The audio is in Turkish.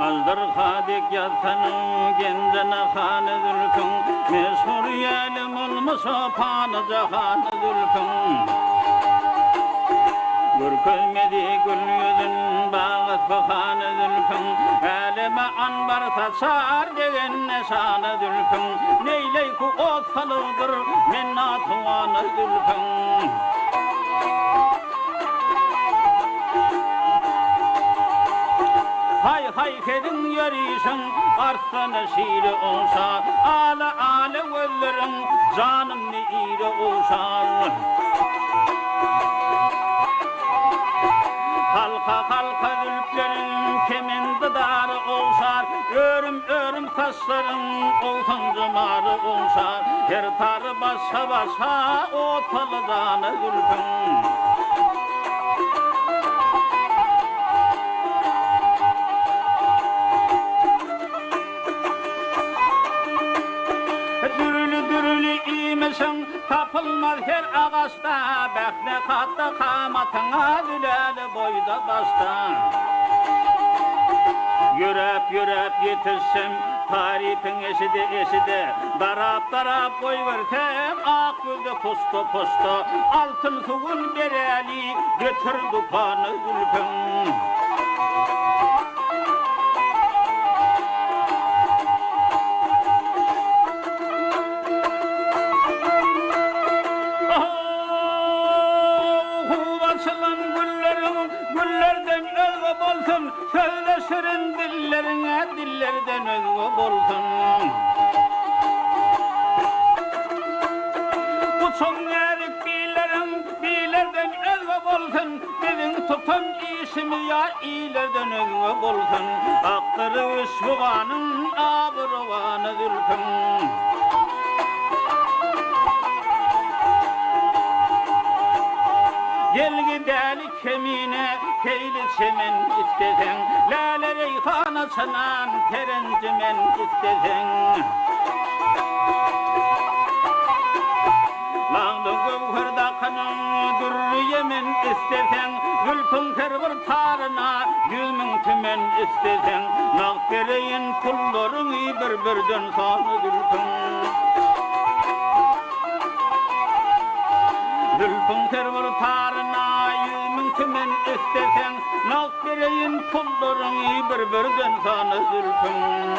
Azdır hadik yatsanın gencene hanı zülfün Meşhur yelim olmuş o panı cahanı zülfün Görkülmedi gül yüzün bağıt bahanı zülfün Elime anbar taşar degen neşanı zülfün Neyleyku ot kalıdır minna tuvanı zülfün Hay hay kedin yarışın arslanı şiiri olsa Ala ala gözlerin canım ne iri olsa Halka halka zülflerin kemindi darı olsa Örüm örüm kaşların olsun cımarı olsa Her tarı başa başa o talıdanı zülfün Tapılmaz her ağaçta Bekle katta kamatına Düleli boyda basta Yürep yetişsem Tarifin eside Darap darap boy vertem Ak gözde posto Altın tuğun bereli Götür dupanı zülfün Güllerden özgü bolsun Söyleşirin dillerine Dillerden özgü bolsun Uçun erik bilerden özgü bolsun Bizim tutun işimi ya iyilerden özgü bolsun Aktırı üşvuğanın Abırvanı zülfün Gel gidelim kemine, teyli çemen istesen Lale reyhana çalan terencimen istesen Lağlı gövhırda kanın dürrü yemen istesen Zülfün tervır tarına yüzmün tümen istesen Nakbereyin pulların birden sana zülfün Zülfün tervır tarına yüzmün tümen istesen Nakbereyin pulların birden sana zülfün